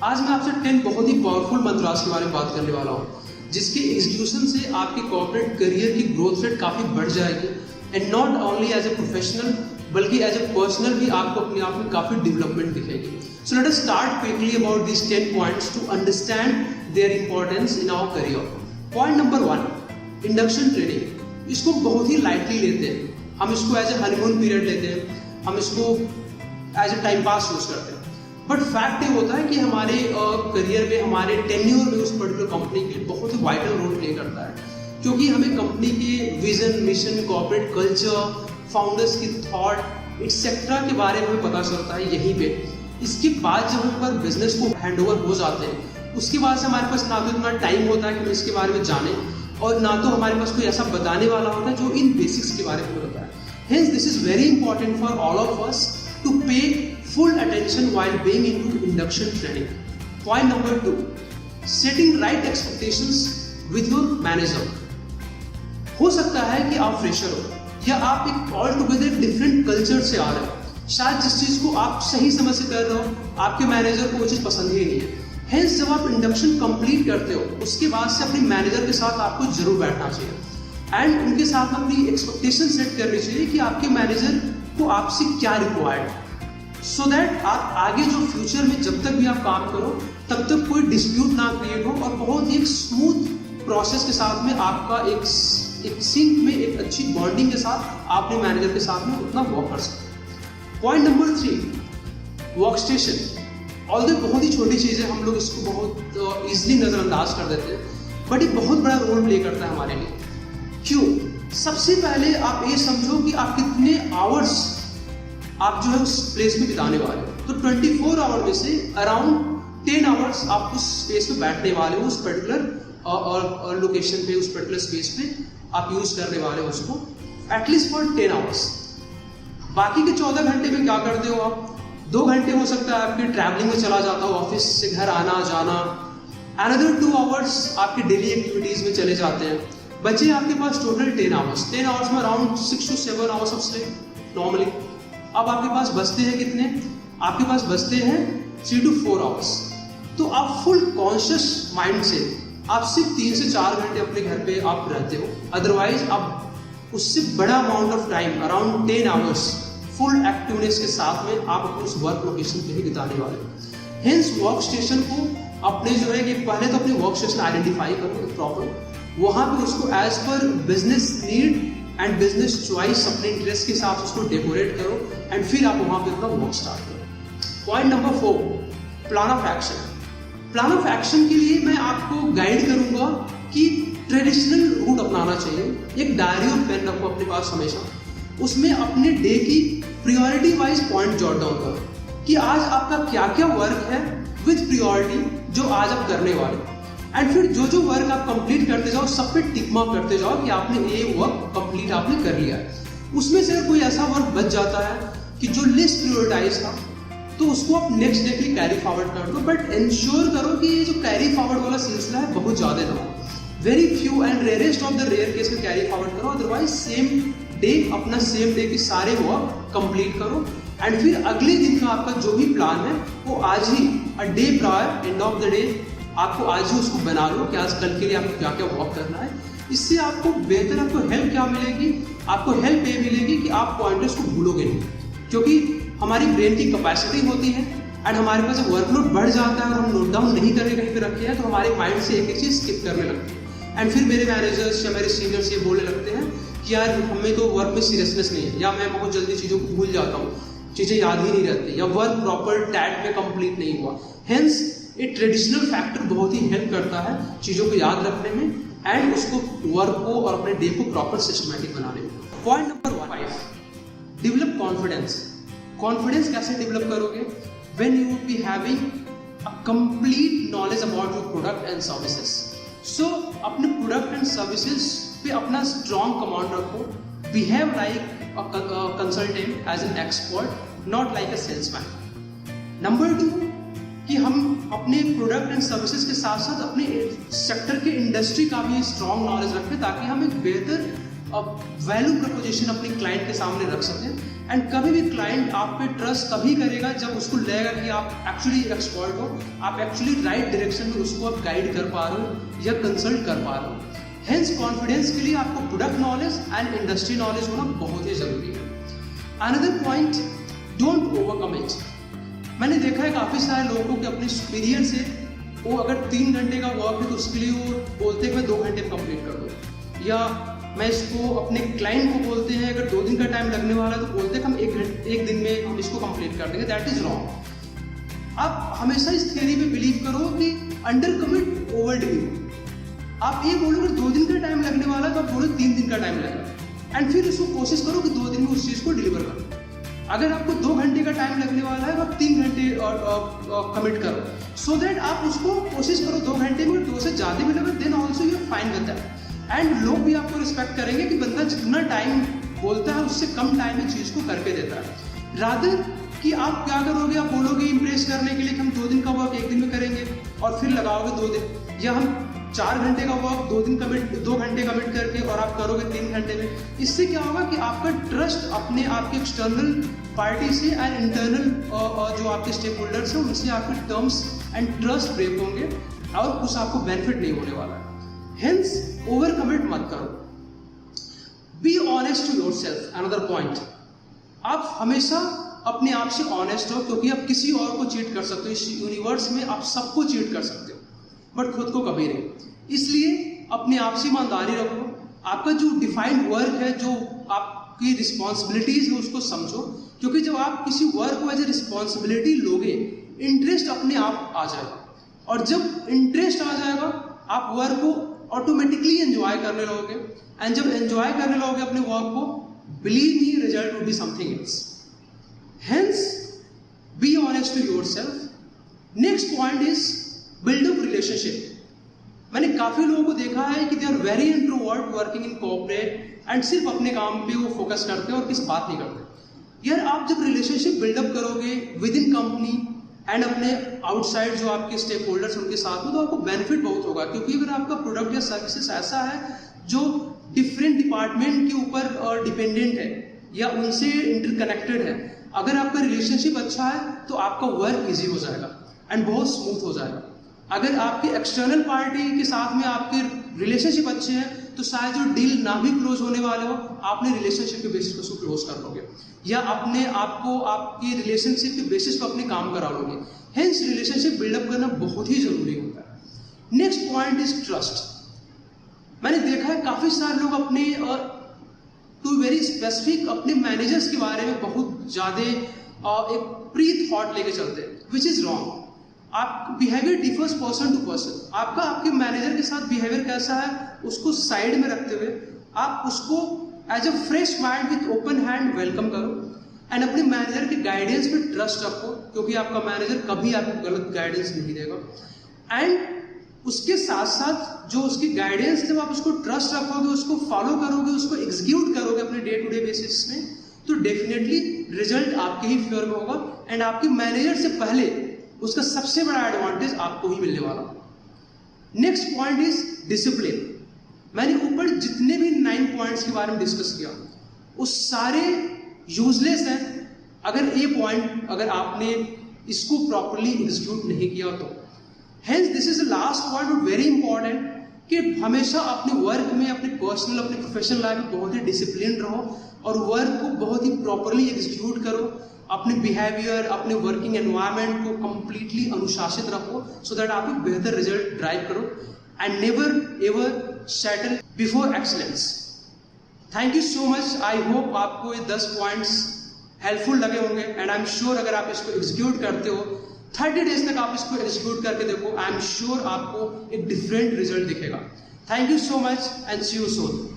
आज मैं आपसे 10 बहुत ही पावरफुल मंत्रास के बारे में बात करने वाला हूँ, जिसके एग्जीक्यूशन से आपके कॉर्पोरेट करियर की ग्रोथ रेट काफ़ी बढ़ जाएगी and not only as a professional बल्कि एज ए पर्सनल भी आपको अपने आप में काफ़ी डेवलपमेंट दिखेगी। So let us start quickly about this 10 points to understand their importance in our career. Point number 1, induction training. इसको बहुत ही लाइटली लेते हैं, हम इसको एज ए हनीमून पीरियड लेते हैं, हम इसको as a time pass use करते हैं। बट फैक्ट ये होता है कि हमारे करियर में, हमारे टेन्योर में उस पर्टिकुलर कंपनी के लिए बहुत ही वाइटल रोल प्ले करता है, क्योंकि हमें कंपनी के vision, mission, corporate culture, founders की थॉट एक्सेट्रा के बारे में पता चलता है यहीं पे। इसके बाद जब हम पर बिजनेस को हैंड ओवर हो जाते हैं, उसके बाद से हमारे पास ना तो इतना टाइम होता है कि हम इसके बारे में जाने, और ना तो हमारे पास कोई ऐसा बताने वाला होता है जो इन बेसिक्स के बारे में बताता है। Hence, this is very important for all of us to pay full attention while being into induction training. Point number 2, setting right expectations with your manager. हो सकता है कि आप फ्रेशर हो या आप एक ऑल टुगेदर डिफरेंट कल्चर से आ रहे हो। शायद जिस चीज को आप सही समय से कर रहे हो, आपके मैनेजर को वो चीज पसंद ही नहीं है। Hence, जब आप इंडक्शन कंप्लीट करते हो, उसके बाद से अपने मैनेजर के साथ आपको जरूर बैठना चाहिए एंड उनके साथ अपनी एक्सपेक्टेशन सेट करनी चाहिए कि आपके मैनेजर को आपसे क्या रिक्वायर्ड है, सो दैट आप आगे जो फ्यूचर में जब तक भी आप काम करो तब तक कोई डिस्प्यूट ना क्रिएट हो और बहुत ही एक स्मूथ प्रोसेस के साथ में आपका एक सिंक में एक अच्छी बॉन्डिंग के साथ आप अपने मैनेजर के साथ में उतना वर्क कर सकते। Point number 3, work station. Although बहुत ही छोटी चीज़ है, हम लोग इसको बहुत ईजिली नज़रअंदाज कर देते हैं, बट ये बहुत बड़ा रोल प्ले करता है हमारे लिए। क्यों? सबसे पहले आप ये समझो कि आप कितने आवर्स आप जो है उस प्लेस में बिताने वाले हो। तो 24 आवर में से अराउंड 10 आवर्स आप उस स्पेस में बैठने वाले हो, उस पर्टिकुलर लोकेशन पे, उस पर्टिकुलर स्पेस पे आप यूज करने वाले हो उसको एटलीस्ट फॉर 10 आवर्स। बाकी के 14 घंटे में क्या करते हो आप? 2 घंटे हो सकता है आपके ट्रैवलिंग में चला जाता हो, ऑफिस से घर आना जाना। अनदर 2 आवर्स आपके डेली एक्टिविटीज में चले जाते हैं। बचे आपके पास टोटल 10 आवर्स। 10 आवर्स में around 6 to 7 hours of sleep normally. अब आपके पास बचते हैं कितने? आपके पास बचते हैं 3 to 4 आवर्स। तो आप फुल कॉन्शियस माइंड से आप सिर्फ 3 से 4 घंटे अपने घर पे आप रहते हो। अदरवाइज आप उससे बड़ा amount of time around 10 hours full activeness के साथ में आप अपने उस वर्क लोकेशन पे ही बिताने वाले हो। हेंस वर्क स्टेशन को अपने जो है कि पहले तो अपने वर्क स्टेशन आइडेंटिफाई करो प्रॉपर, वहाँ पे उसको as per business need and business choice अपने इंटरेस्ट के हिसाब से उसको डेकोरेट करो एंड फिर आप वहाँ पे अपना वर्क स्टार्ट करो। Point number 4, plan of action. Plan of action के लिए मैं आपको गाइड करूंगा कि ट्रेडिशनल रूट अपनाना चाहिए। एक डायरी और पेन रखो अपने पास हमेशा, उसमें अपने डे की priority wise point jot down करो कि आज आपका क्या क्या वर्क है विद प्रायोरिटी जो आज आप करने वाले, एंड फिर जो जो वर्क आप कंप्लीट करते जाओ सब पे टिक मार्क करते जाओ कि आपने ये वर्क कंप्लीट आपने कर लिया है। उसमें से कोई ऐसा वर्क बच जाता है कि जो लिस्ट प्रायोरिटाइज था, तो उसको आप नेक्स्ट डे के लिए कैरी फॉरवर्ड कर दो, बट इंश्योर करो कि ये जो कैरी फॉरवर्ड वाला सिलसिला है बहुत ज़्यादा ना हो। Very few and rarest of the rare case में कैरी फॉरवर्ड करो, अदरवाइज सेम डे अपना सेम डे के सारे वर्क कंप्लीट करो एंड फिर अगले दिन का आपका जो भी प्लान है वो आज ही a day prior end of the day आपको आज ही उसको बना लो कि आज कल के लिए आपको क्या क्या वर्क करना है। इससे आपको बेहतर आपको हेल्प क्या मिलेगी? आपको हेल्प ये मिलेगी कि आप पॉइंटर्स को भूलोगे नहीं, क्योंकि हमारी ब्रेन की कैपेसिटी होती है एंड हमारे पास जब वर्कलोड बढ़ जाता है और हम नोट डाउन नहीं करके कहीं पे रखते हैं तो हमारे माइंड से एक चीज़ स्किप करने लगती है एंड फिर मेरे मैनेजर्स या मेरे सीनियर्स ये बोलने लगते हैं कि यार हमें तो वर्क में सीरियसनेस नहीं है, या मैं बहुत जल्दी चीज़ों को भूल जाता हूँ, चीज़ें याद ही नहीं रहती, या वर्क प्रॉपर टैग में कंप्लीट नहीं हुआ। हेंस ये ट्रेडिशनल फैक्टर बहुत ही हेल्प करता है चीज़ों को याद रखने में एंड उसको वर्क को और अपने डे को प्रॉपर सिस्टमैटिक बनाने में। Point number 5, develop confidence. Confidence कैसे डेवलप करोगे? When you will be having a complete knowledge about your product and services. So अपने प्रोडक्ट एंड सर्विसेज पे अपना स्ट्रॉन्ग कमांड रखो। Behave like a consultant as an expert, not like a salesman. Number 2 कि हम अपने product and services के साथ साथ अपने सेक्टर के इंडस्ट्री का भी स्ट्रॉन्ग नॉलेज रखें ताकि हम एक बेहतर वैल्यू प्रपोजिशन अपने क्लाइंट के सामने रख सकें एंड कभी भी क्लाइंट आप पे ट्रस्ट तभी करेगा जब उसको लगेगा कि आप एक्चुअली एक्सपर्ट हो, आप एक्चुअली राइट डायरेक्शन में उसको आप गाइड कर पा रहे हो या कंसल्ट कर पा रहे हो। हेंस कॉन्फिडेंस के लिए आपको product knowledge and industry knowledge होना बहुत ही जरूरी है। Another point, don't overcome it. मैंने देखा है काफ़ी सारे लोगों के अपने सुपीरियर से वो अगर 3 घंटे का वर्क है तो उसके लिए वो बोलते हैं मैं 2 घंटे में कंप्लीट कर दूँ, या मैं इसको अपने क्लाइंट को बोलते हैं अगर 2 दिन का टाइम लगने वाला है तो बोलते हैं कि हम एक दिन में हम इसको कंप्लीट कर देंगे। That is wrong. आप हमेशा इस थियरी पे बिलीव करो कि अंडर कमिट ओवर डिलीवर। आप ये बोलो कि 2 दिन का टाइम लगने वाला है तो आप बोलो 3 दिन का टाइम लगेगा, एंड फिर उसको कोशिश करो कि 2 दिन में उस चीज़ को डिलीवर करो। अगर आपको 2 घंटे का टाइम लगने वाला है तो आप 3 घंटे कमिट करो, सो दैट आप उसको कोशिश करो 2 घंटे में, 2 से ज़्यादा भी लगे then also you are fine with that. And लोग भी आपको रिस्पेक्ट करेंगे कि बंदा जितना टाइम बोलता है उससे कम टाइम में चीज़ को करके देता है। रादर कि आप क्या करोगे, आप बोलोगे इम्प्रेस करने के लिए कि हम 2 दिन का वर्क 1 दिन में करेंगे और फिर लगाओगे 2 दिन, या हम 4 घंटे का वर्क 2 घंटे कमिट करके और आप करोगे 3 घंटे में। इससे क्या होगा कि आपका ट्रस्ट अपने आपके एक्सटर्नल पार्टी से एंड इंटरनल जो आपके स्टेक होल्डर्स हैं उनसे आपके टर्म्स एंड ट्रस्ट ब्रेक होंगे और कुछ आपको बेनिफिट नहीं होने वाला है। हेंस ओवर कमिट मत करो, be honest to your self. Another point, आप हमेशा अपने आप से ऑनेस्ट हो, क्योंकि आप किसी और को चीट कर सकते हो। इस यूनिवर्स में आप सबको चीट कर सकते हो बट खुद को कभी नहीं। इसलिए अपने आप से ईमानदारी रखो, आपका जो डिफाइंड वर्क है, जो आपकी रिस्पॉन्सिबिलिटीज है उसको समझो, क्योंकि जब आप किसी वर्क को एज ए रिस्पॉन्सिबिलिटी लोगे इंटरेस्ट अपने आप आ जाएगा, और जब इंटरेस्ट आ जाएगा आप वर्क को ऑटोमेटिकली एंजॉय करने लगोगे, एंड जब एंजॉय करने लगोगे अपने वर्क को, believe me result will be something else. Hence be honest to yourself. Next point is build up relationship. मैंने काफी लोगों को देखा है कि they are very introvert working in corporate and सिर्फ अपने काम पे वो फोकस करते हैं और किसी बात नहीं करते। यार आप जब रिलेशनशिप बिल्डअप करोगे विद इन कंपनी एंड अपने आउटसाइड जो आपके स्टेक होल्डर्स उनके साथ में, तो आपको बेनिफिट बहुत होगा। क्योंकि अगर आपका प्रोडक्ट या सर्विसेज ऐसा है जो डिफरेंट डिपार्टमेंट के ऊपर डिपेंडेंट है या उनसे इंटरकनेक्टेड है, अगर आपका रिलेशनशिप अच्छा है तो आपका वर्क इजी हो जाएगा एंड बहुत स्मूथ हो जाएगा। अगर आपके एक्सटर्नल पार्टी के साथ में आपके रिलेशनशिप अच्छे हैं तो शायद जो डील ना भी क्लोज होने वाले हो, आपने रिलेशनशिप के बेसिस पर उसको क्लोज कर लोगे, या अपने आपको आपके रिलेशनशिप के बेसिस पर अपने काम करा लोगे। हेंस रिलेशनशिप बिल्डअप करना बहुत ही जरूरी होता है। Next point is trust. मैंने देखा है काफी सारे लोग अपने टू वेरी स्पेसिफिक अपने मैनेजर्स के बारे में बहुत ज्यादा एक प्री थॉट लेके चलते हैं, विच इज रॉन्ग। आप behaviour differs person to person. आपका आपके मैनेजर के साथ बिहेवियर कैसा है उसको साइड में रखते हुए आप उसको as a fresh mind with open hand welcome करो, एंड अपने मैनेजर के गाइडेंस पे ट्रस्ट रखो, क्योंकि आपका मैनेजर कभी आपको गलत गाइडेंस नहीं देगा। एंड उसके साथ साथ जो उसकी गाइडेंस है, जब आप उसको ट्रस्ट रखोगे, उसको फॉलो करोगे, उसको एग्जीक्यूट करोगे अपने डे टू डे बेसिस में, तो डेफिनेटली रिजल्ट आपके ही फेवर में होगा एंड आपके मैनेजर से पहले उसका सबसे बड़ा एडवांटेज आपको ही मिलने वाला। Next point is discipline. मैंने ऊपर जितने भी 9 पॉइंट्स के बारे में डिस्कस किया वो सारे यूजलेस हैं अगर ये पॉइंट अगर आपने इसको प्रॉपरली एग्जीक्यूट नहीं किया तो। Hence this is the last point but very important कि हमेशा अपने वर्क में, अपने पर्सनल, अपने प्रोफेशनल लाइफ में बहुत ही डिसिप्लिन रहो और वर्क को बहुत ही प्रॉपरली एग्जीक्यूट करो। अपने बिहेवियर, अपने वर्किंग एनवायरनमेंट को कंप्लीटली अनुशासित रखो, सो दैट आप एक बेहतर रिजल्ट ड्राइव करो and never ever settle before excellence. Thank you so much. I hope आपको ये 10 पॉइंट्स हेल्पफुल लगे होंगे एंड आई एम श्योर अगर आप इसको एग्जीक्यूट करते हो 30 डेज तक आप इसको एग्जीक्यूट करके देखो, आई एम श्योर आपको एक डिफरेंट रिजल्ट दिखेगा। Thank you so much and see you soon.